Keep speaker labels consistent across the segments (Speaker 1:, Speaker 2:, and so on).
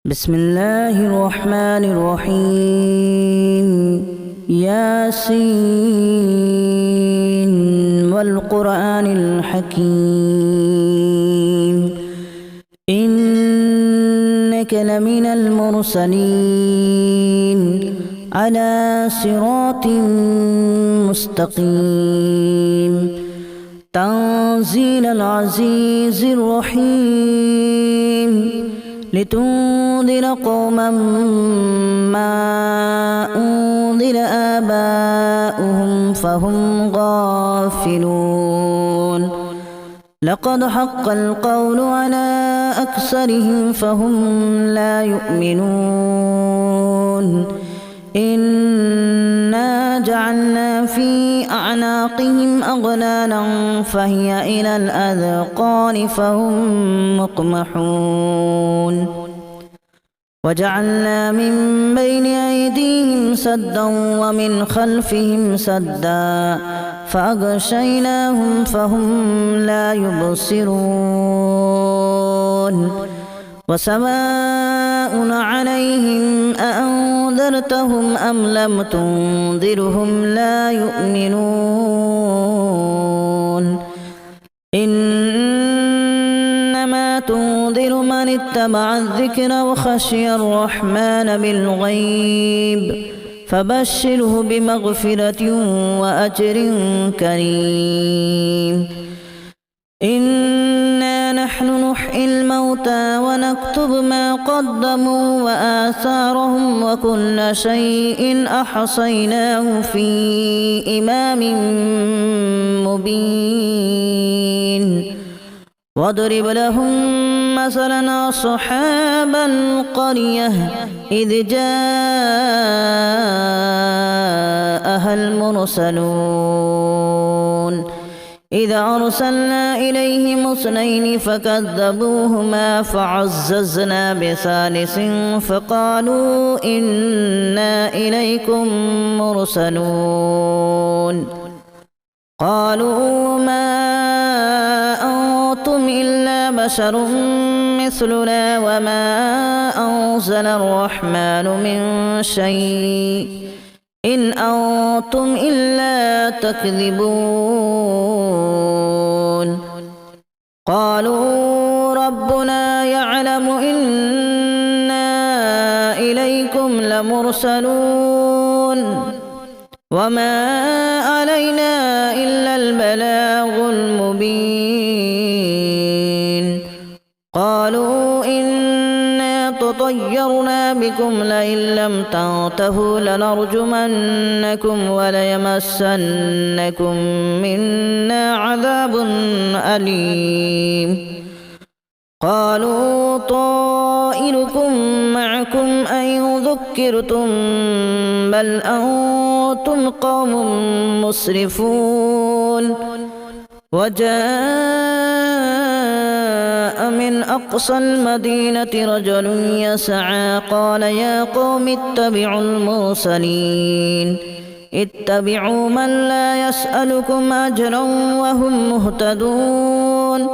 Speaker 1: بسم الله الرحمن الرحيم ياسين والقرآن الحكيم إنك لمن المرسلين على صراط مستقيم تنزيل العزيز الرحيم لتنذر قوما ما أنذر آباؤهم فهم غافلون لقد حق القول على أكثرهم فهم لا يؤمنون إنا جعلنا في أعناقهم أغلالا فهي إلى الأذقان فهم مقمحون وجعلنا من بين أيديهم سدا ومن خلفهم سدا فأغشيناهم فهم لا يبصرون وسواء عليهم أأنذرتهم أم لم تنذرهم لا يؤمنون إنما تنذر من اتبع الذكر وخشي الرحمن بالغيب فبشره بمغفرة وأجر كريم إنا نحن نحيي الموتى ونكتب ما قدموا وآثارهم وكل شيء أحصيناه في إمام مبين واضرب لهم مثلا أصحاب القرية إذ جاءها المرسلون إذا أرسلنا إليهم اثنين فكذبوهما فعززنا بثالث فقالوا إنا إليكم مرسلون قالوا ما أنتم إلا بشر مثلنا وما أنزل الرحمن من شيء إن أنتم إلا تكذبون قالوا ربنا يعلم إنا إليكم لمرسلون وما علينا إلا البلاغ المبين قالوا إنا تطيرنا بكم لئن لم تنتهوا لنرجمنكم وليمسنكم منا عذاب أليم قالوا طائركم معكم أن ذكرتم بل أنتم قوم مسرفون وجاء من أقصى المدينة رجل يسعى قال يا قوم اتبعوا المرسلين اتبعوا من لا يسألكم أجرا وهم مهتدون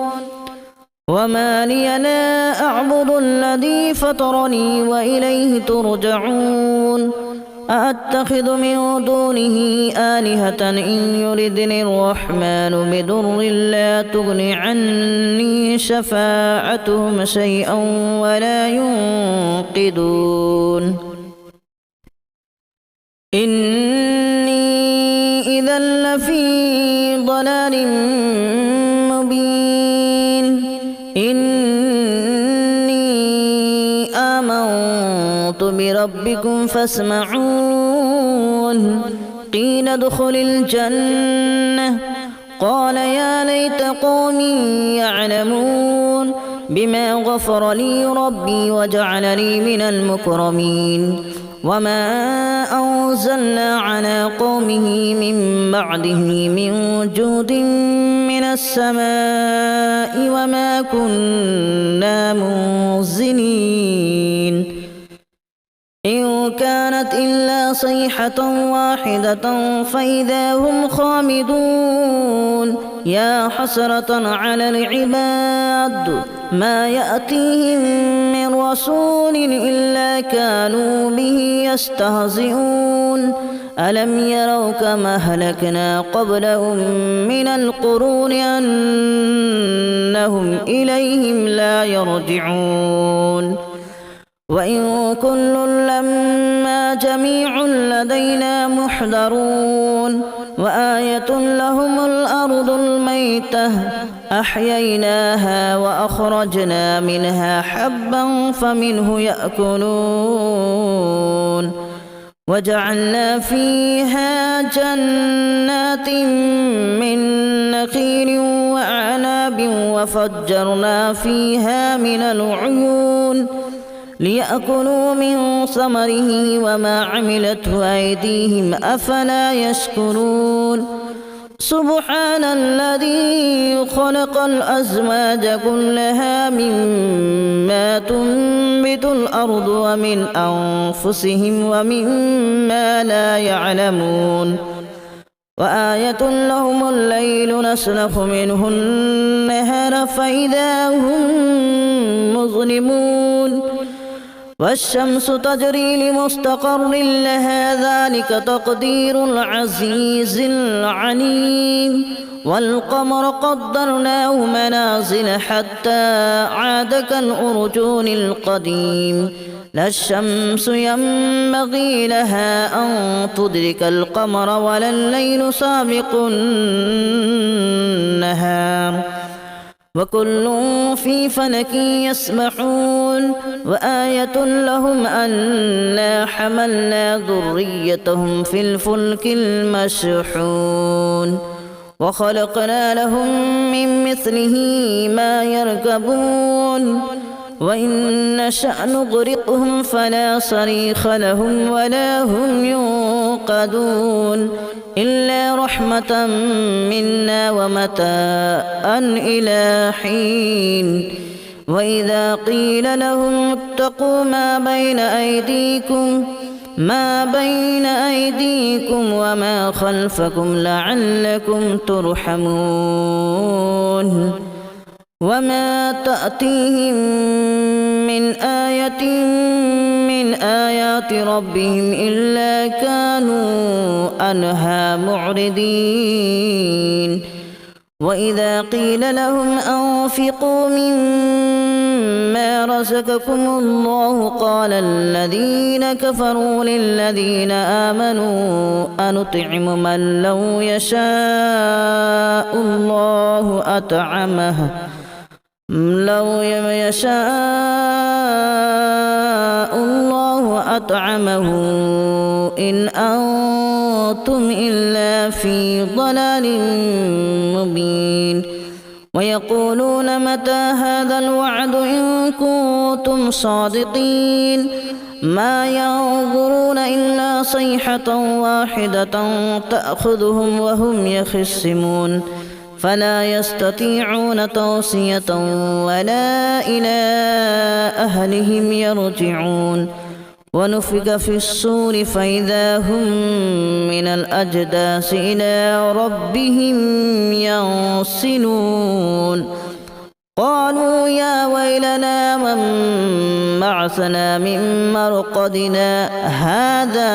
Speaker 1: وما لي لا أعبد الذي فطرني وإليه ترجعون أأتخذ من دونه آلهة إن يردني الرحمن بضر لا تغن عني شفاعتهم شيئا ولا ينقذون إني إذا لفي ضلال مبين إني آمنت بربكم فاسمعون قيل ادخل الجنة قال يا ليت قومي يعلمون بما غفر لي ربي وجعلني من المكرمين وما أنزلنا على قومه من بعده من جود من السماء وما كنا منزلين إن كانت إلا صيحة واحدة فإذا هم خامدون يا حسرة على العباد ما يأتيهم من من رسول إلا كانوا به يستهزئون ألم يروا كما أهلكنا قبلهم من القرون أنهم إليهم لا يرجعون وإن كل لما جميع لدينا محضرون وآية لهم الأرض الميتة أحييناها وأخرجنا منها حبا فمنه يأكلون وجعلنا فيها جنات من نخيل وأعناب وفجرنا فيها من العيون ليأكلوا من ثمره وما عملته أيديهم أفلا يشكرون سبحان الذي خلق الأزواج كلها مما تنبت الأرض ومن أنفسهم ومما لا يعلمون وآية لهم الليل نسلخ منه النهار فإذا هم مظلمون والشمس تجري لمستقر لها ذلك تقدير العزيز العليم والقمر قدرناه منازل حتى عاد كالأرجون القديم لا الشمس ينبغي لها أن تدرك القمر ولا الليل سابق النهار وكل في فلك يسبحون وآية لهم أنا حملنا ذريتهم في الفلك المشحون وخلقنا لهم من مثله ما يركبون وإن نشأ نغرقهم فلا صريخ لهم ولا هم ينقذون إلا رحمة منا ومتاعا إلى حين وإذا قيل لهم اتقوا ما بين أيديكم وما خلفكم لعلكم ترحمون وما تأتيهم من آية من آيات ربهم إلا كانوا عنها معرضين وإذا قيل لهم أنفقوا مما رزقكم الله قال الذين كفروا للذين آمنوا أنطعم من لو يشاء الله أطعمه إن أنتم إلا في ضلال مبين ويقولون متى هذا الوعد إن كنتم صادقين ما ينظرون إلا صيحة واحدة تأخذهم وهم يخصمون فلا يستطيعون توصية ولا إلى أهلهم يرجعون ونفخ في الصور فإذا هم من الأجداث إلى ربهم ينسلون قالوا يا ويلنا من بعثنا من مرقدنا هذا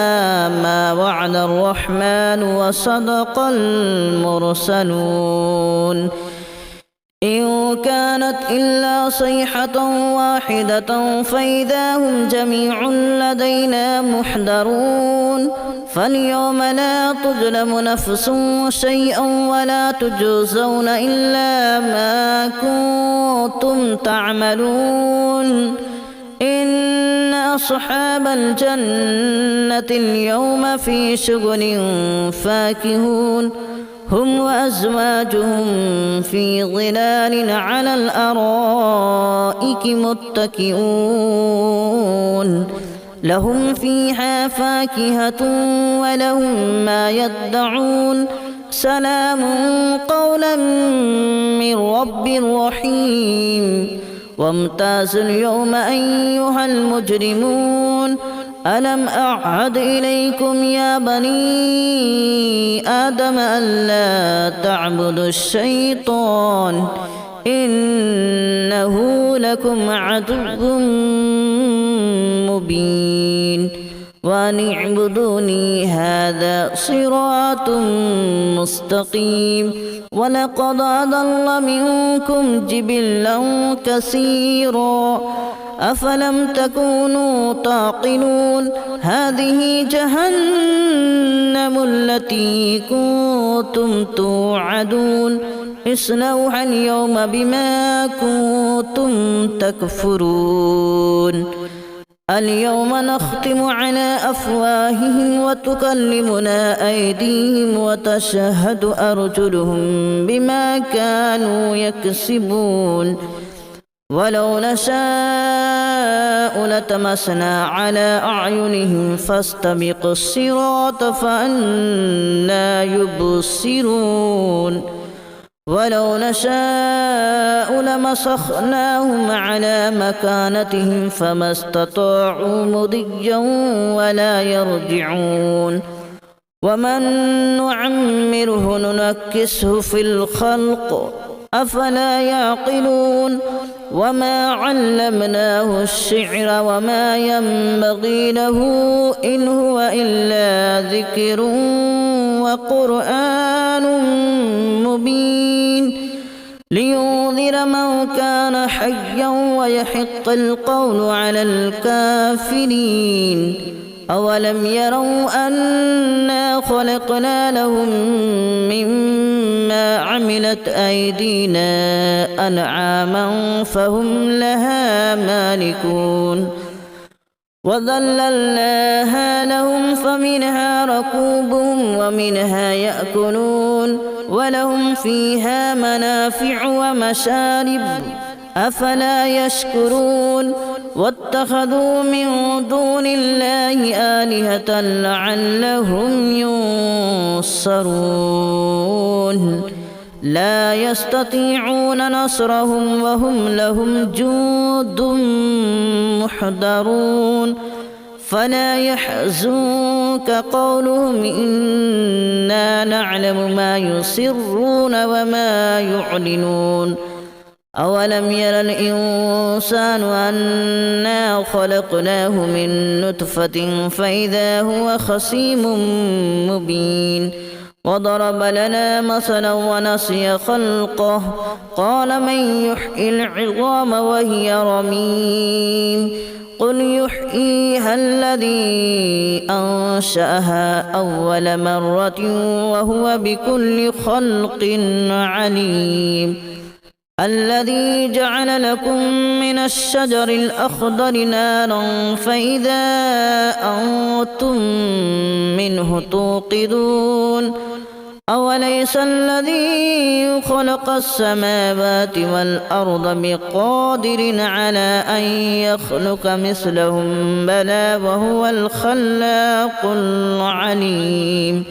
Speaker 1: ما وعد الرحمن وصدق المرسلون إن كانت إلا صيحة واحدة فإذا هم جميع لدينا محضرون فاليوم لا تظلم نفس شيئا ولا تجزون إلا ما كنتم تعملون إن أصحاب الجنة اليوم في شغل فاكهون هم وأزواجهم في ظلال على الأرائك متكئون لهم فيها فاكهة ولهم ما يدعون سلام قولا من رب رحيم وامتازوا اليوم أيها المجرمون ألم أعهد إليكم يا بني آدم ألا تعبدوا الشيطان إنه لكم عدو مبين وأن اعبدوني هذا صراط مستقيم ولقد أضل منكم جبلا كثيرا أفلم تكونوا تعقلون هذه جهنم التي كنتم توعدون اصلوها اليوم بما كنتم تكفرون اليوم نختم على أفواههم وتكلمنا أيديهم وتشهد أرجلهم بما كانوا يكسبون ولو نشاء لتمسنا على أعينهم فاستبقوا الصراط فأنى يبصرون ولو نشاء لمسخناهم على مكانتهم فما استطاعوا مضيا ولا يرجعون ومن نعمره ننكسه في الخلق أفلا يعقلون وما علمناه الشعر وما ينبغي له إن هو إلا ذكر وقرآن مبين لينذر من كان حيا ويحق القول على الكافرين أولم يروا أنا خلقنا لهم مما عملت أيدينا أنعاما فهم لها مالكون وذللناها لهم فمنها ركوبهم ومنها يأكلون ولهم فيها منافع ومشارب أفلا يشكرون واتخذوا من دون الله آلهة لعلهم ينصرون لا يستطيعون نصرهم وهم لهم جند محضرون فلا يحزنك قولهم إنا نعلم ما يسرون وما يعلنون أولم ير الإنسان أنا خلقناه من نطفة فإذا هو خصيم مبين وضرب لنا مثلا ونسي خلقه قال من يحيي العظام وهي رميم قل يحييها الذي أنشأها أول مرة وهو بكل خلق عليم الذي جعل لكم من الشجر الأخضر نارا فإذا أنتم منه توقدون أوليس الذي خلق السماوات والأرض بقادر على أن يخلق مثلهم بلى وهو الخلاق العليم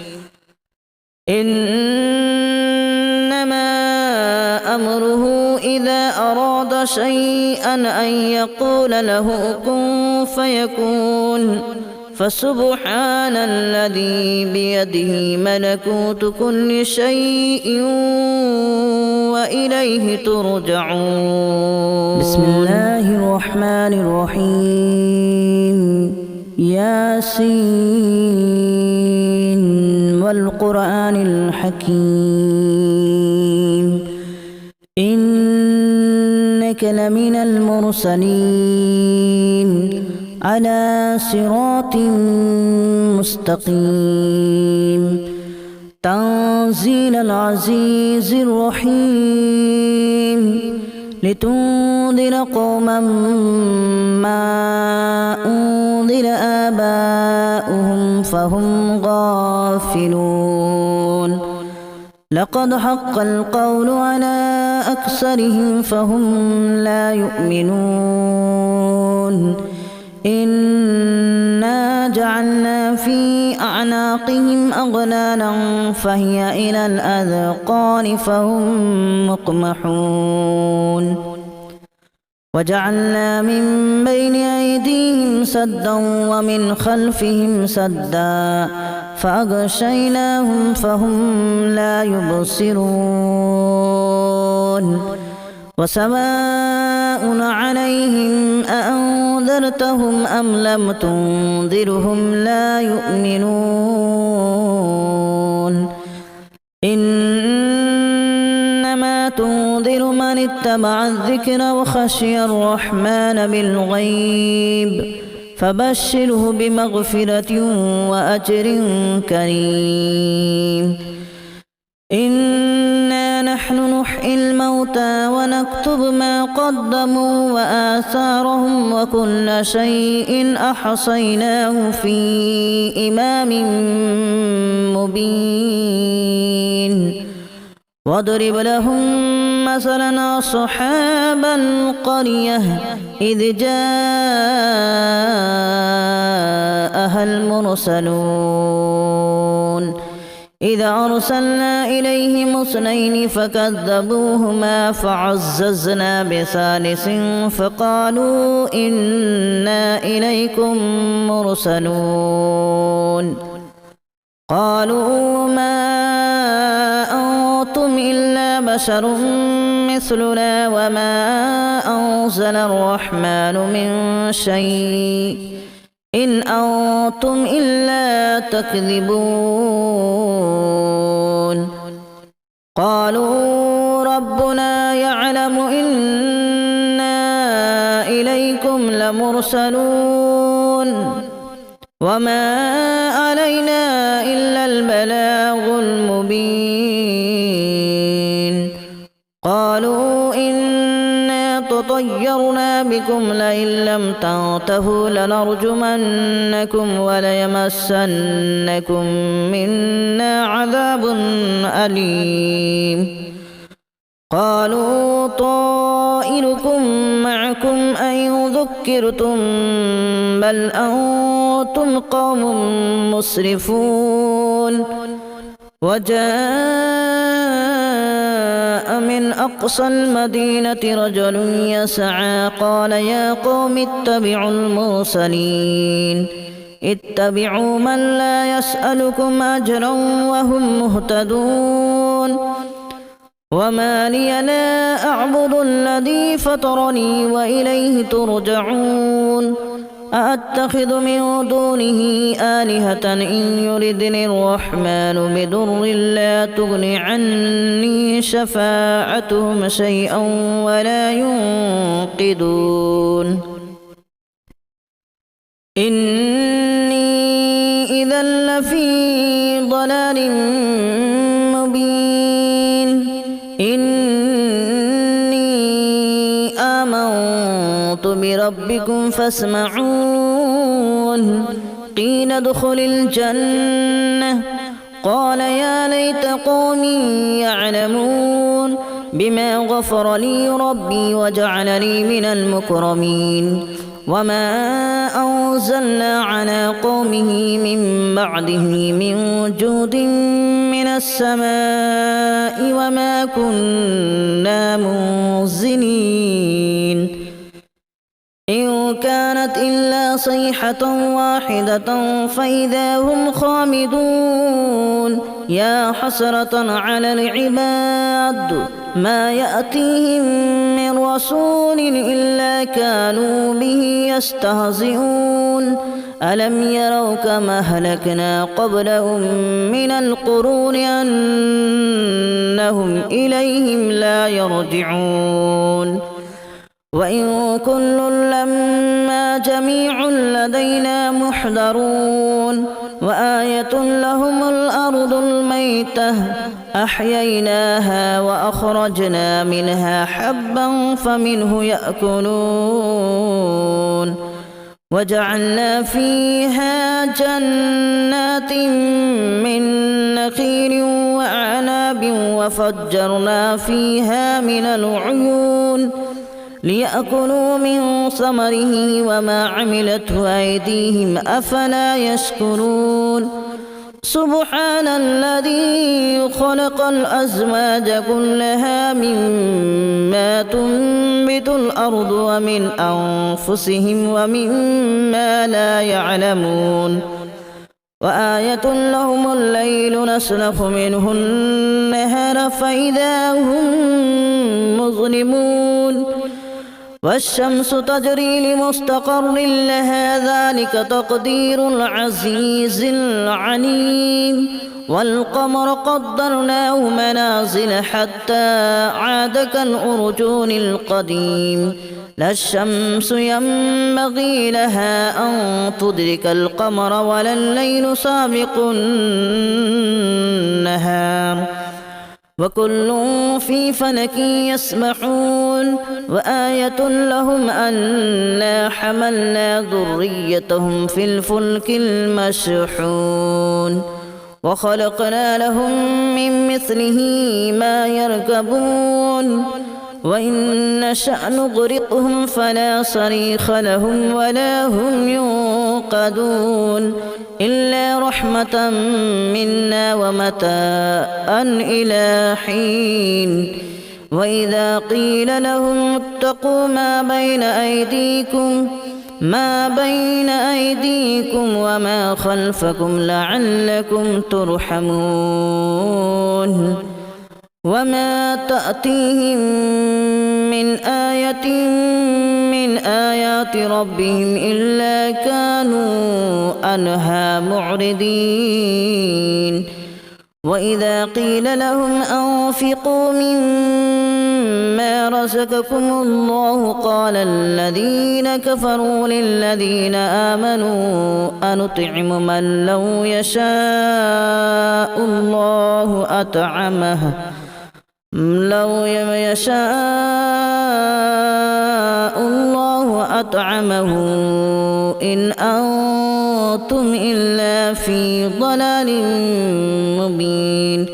Speaker 1: إنما أمره إذا أراد شيئا أن يقول له كن فيكون فسبحان الذي بيده ملكوت كل شيء وإليه ترجعون بسم الله الرحمن الرحيم ياسين والقرآن الحكيم إنك لمن المرسلين على صراط مستقيم تنزيل العزيز الرحيم لتنذر قوما ما أنذر آباؤهم فهم غافلون لقد حق القول على أكثرهم فهم لا يؤمنون إنا جعلنا في أعناقهم أغلالا فهي إلى الأذقان فهم مقمحون وجعلنا من بين أيديهم سدا ومن خلفهم سدا فأغشيناهم فهم لا يبصرون وسواء عليهم أأنذرتهم أم لم تنذرهم لا يؤمنون إنما تنذر من اتبع الذكر وخشي الرحمن بالغيب فبشره بمغفرة وأجر كريم إنا نحن نحيي الموتى ونكتب ما قدموا وآثارهم وكل شيء أحصيناه في إمام مبين واضرب لهم مثلا أصحاب القرية إذ جاءها المرسلون إذا أرسلنا إليهم اثنين فكذبوهما فعززنا بثالث فقالوا إنا إليكم مرسلون قالوا ما أنتم إلا بشر مثلنا وما أنزل الرحمن من شيء إن أنتم إلا تكذبون قالوا ربنا يعلم إنا إليكم لمرسلون وما علينا إلا البلاغ المبين قالوا إنا تطيرنا بكم لئن لم تنتهوا لنرجمنكم وليمسنكم منا عذاب أليم قالوا طائركم معكم أن ذكرتم بل أنتم قوم مسرفون وجاء من أقصى المدينة رجل يسعى قال يا قوم اتبعوا المرسلين اتبعوا من لا يسألكم أجرا وهم مهتدون وما لي لا أعبد الذي فطرني وإليه ترجعون أأتخذ من دونه آلهة إن يردني الرحمن بضر لا تغن عني شفاعتهم شيئا ولا ينقذون إني إذا لفي ضلال مبين إني آمنت بربكم فاسمعون قيل ادخل الجنة قال يا ليت قومي يعلمون بما غفر لي ربي وجعلني من المكرمين وما أنزلنا على قومه من بعده من جود من السماء وما كنا منزلين إن كانت إلا صيحة واحدة فإذا هم خامدون يا حسرة على العباد ما يأتيهم من رسول إلا كانوا به يستهزئون ألم يروا كما أهلكنا قبلهم من القرون أنهم إليهم لا يرجعون وإن كل لما جميع لدينا محضرون وآية لهم الأرض الميتة أحييناها وأخرجنا منها حبا فمنه يأكلون وجعلنا فيها جنات من نخيل وأعناب وفجرنا فيها من العيون ليأكلوا من ثمره وما عملته أيديهم أفلا يشكرون سبحان الذي خلق الأزواج كلها مما تنبت الأرض ومن أنفسهم ومما لا يعلمون وآية لهم الليل نسلخ منه النهار فإذا هم مظلمون والشمس تجري لمستقر لها ذلك تقدير العزيز العليم والقمر قدرناه منازل حتى عاد كالأرجون القديم لا الشمس ينبغي لها أن تدرك القمر ولا الليل سابق النهار وكل في فلك يسبحون وآية لهم أنا حملنا ذريتهم في الفلك المشحون وخلقنا لهم من مثله ما يركبون وإن نشأ نغرقهم فلا صريخ لهم ولا هم ينقذون إلا رحمة منا ومتاعا إلى حين وإذا قيل لهم اتقوا ما بين أيديكم وما خلفكم لعلكم ترحمون وما تأتيهم من آية من آيات ربهم إلا كانوا عنها معرضين وإذا قيل لهم أنفقوا مما رزقكم الله قال الذين كفروا للذين آمنوا أنطعم من لو يشاء الله أطعمه إن أنتم إلا في ضلال مبين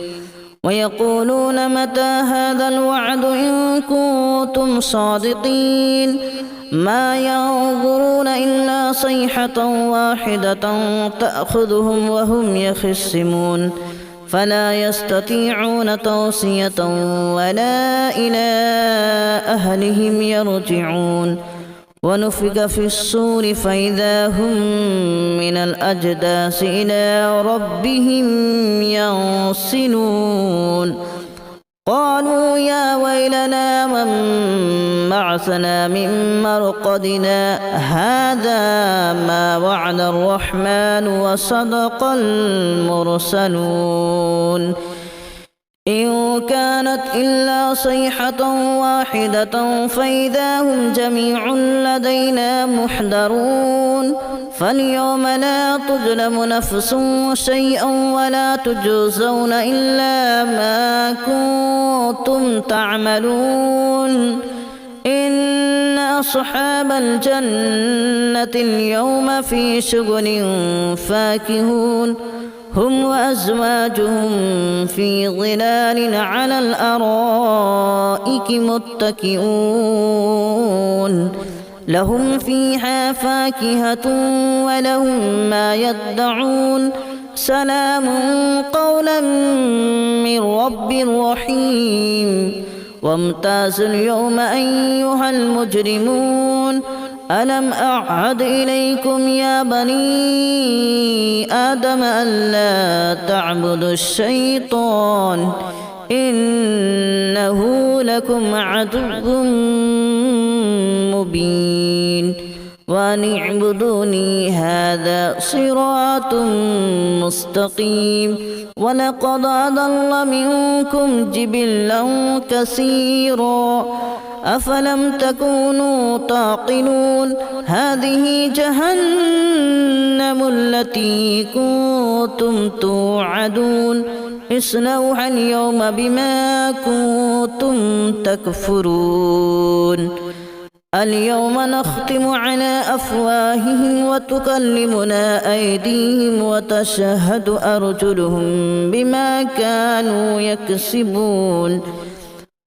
Speaker 1: ويقولون متى هذا الوعد إن كنتم صادقين ما ينظرون إلا صيحة واحدة تأخذهم وهم يخصمون فلا يستطيعون توصية ولا إلى أهلهم يرجعون ونفخ في الصور فإذا هم من الأجداث إلى ربهم ينسلون قالوا يا ويلنا من بعثنا من مرقدنا هذا ما وعد الرحمن وصدق المرسلون إن كانت إلا صيحة واحدة فإذا هم جميع لدينا محضرون فاليوم لا تظلم نفس شيئا ولا تجزون إلا ما كنتم تعملون إن أصحاب الجنة اليوم في شغل فاكهون هم وأزواجهم في ظلال على الأرائك متكئون لهم فيها فاكهة ولهم ما يدعون سلام قولا من رب رحيم وامتازوا اليوم أيها المجرمون ألم أعهد إليكم يا بني آدم ألا تعبدوا الشيطان إنه لكم عدو مبين وأن اعبدوني هذا صراط مستقيم ولقد أضل منكم جبلا كثيرا أفلم تكونوا تعقلون هذه جهنم التي كنتم توعدون اصلوها اليوم بما كنتم تكفرون اليوم نختم على أفواههم وتكلمنا أيديهم وتشهد أرجلهم بما كانوا يكسبون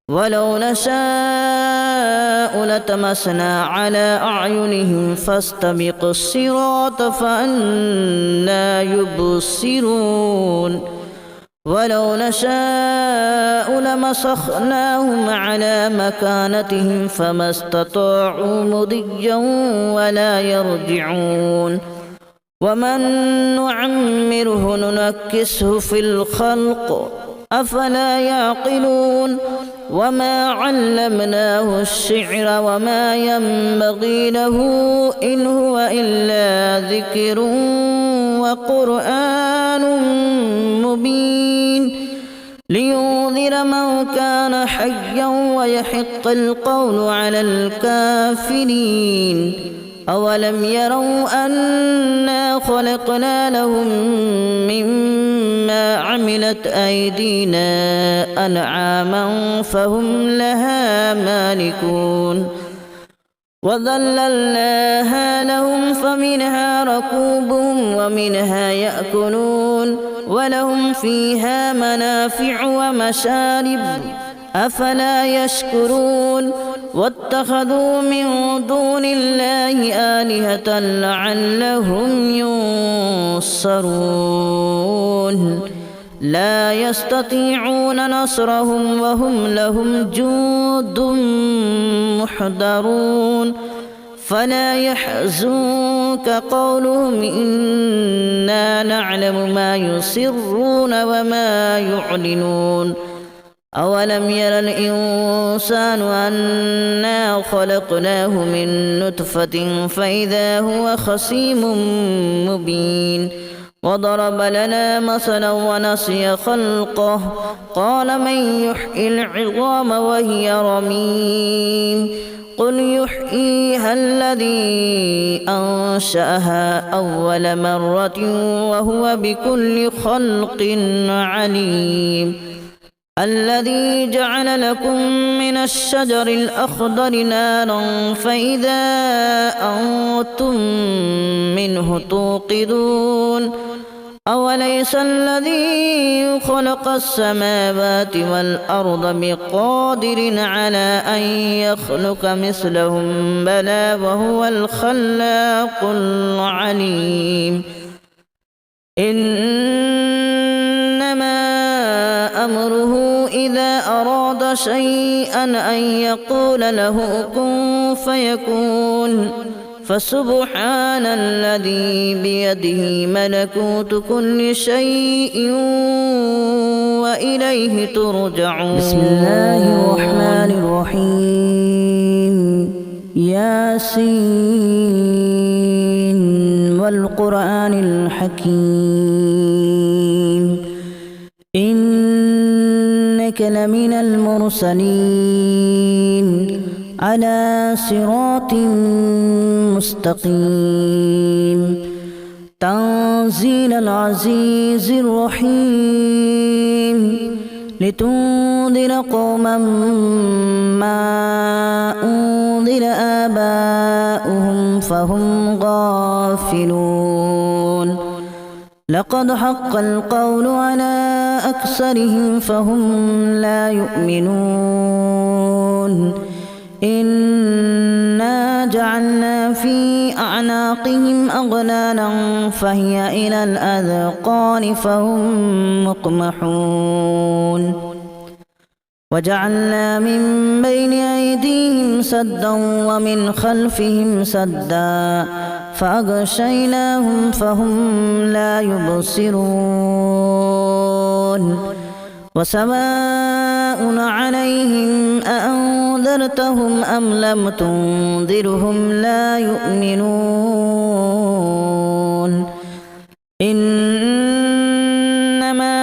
Speaker 1: ولو نشاء لتمسنا على أعينهم فاستبقوا الصراط فأنى يبصرون ولو نشاء لمسخناهم على مكانتهم فما استطاعوا مضيا ولا يرجعون ومن نعمره ننكسه في الخلق أفلا يعقلون وما علمناه الشعر وما ينبغي له إن هو إلا ذكر وقرآن مبين لينذر من كان حيا ويحق القول على الكافرين أولم يروا أنا خلقنا لهم مما عملت أيدينا أنعاما فهم لها مالكون وذللناها لهم فمنها ركوبهم ومنها يأكلون ولهم فيها منافع ومشارب أفلا يشكرون واتخذوا من دون الله آلهة لعلهم ينصرون لا يستطيعون نصرهم وهم لهم جند محضرون فلا يحزنك قولهم إنا نعلم ما يسرون وما يعلنون أولم ير الإنسان أنا خلقناه من نطفة فإذا هو خصيم مبين وضرب لنا مثلا ونسي خلقه قال من يحيي العظام وهي رميم قل يحييها الذي أنشأها أول مرة وهو بكل خلق عليم الذي جعل لكم من الشجر الأخضر نارا فإذا أنتم منه توقدون أوليس الذي خلق السماوات والأرض بقادر على أن يخلق مثلهم بلى وهو الخلاق العليم إنما أمره إذا أراد شيئا أن يقول له كن فيكون فسبحان الذي بيده ملكوت كل شيء وإليه ترجعون
Speaker 2: بسم الله الرحمن الرحيم ياسين والقرآن الحكيم إنك لمن المرسلين على صراط مستقيم تنزيل العزيز الرحيم لتنذر قوما ما أنذر آباؤهم فهم غافلون لقد حق القول على أكثرهم فهم لا يؤمنون إنا جعلنا في أعناقهم أغلالا فهي إلى الأذقان فهم مقمحون وجعلنا من بين أيديهم سدا ومن خلفهم سدا فأغشيناهم فهم لا يبصرون وسواء عليهم أأنذرتهم أم لم تنذرهم لا يؤمنون إنما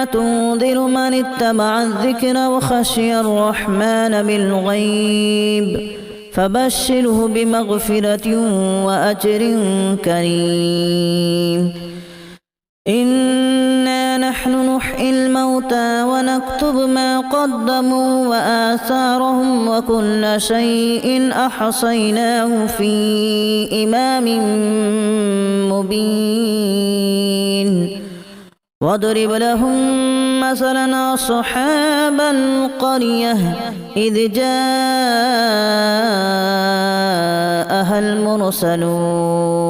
Speaker 2: تنذر من اتبع الذكر وخشي الرحمن بالغيب فبشره بمغفرة وأجر كريم إنا نحن نحيي الموتى ونكتب ما قدموا وآثارهم وكل شيء أحصيناه في إمام مبين واضرب لهم مثلا أصحاب القرية إذ جاءها المرسلون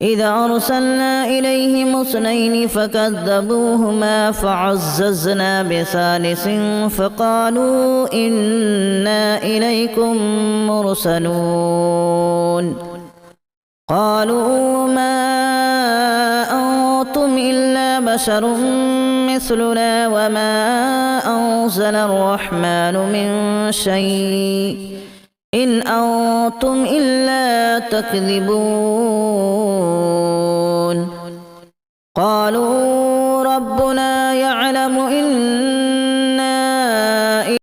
Speaker 2: إذ أرسلنا إليهم اثنين فكذبوهما فعززنا بثالث فقالوا إنا إليكم مرسلون قالوا ما أنتم إلا بشر مثلنا وما أنزل الرحمن من شيء إن أنتم إلا تكذبون قالوا ربنا يعلم إن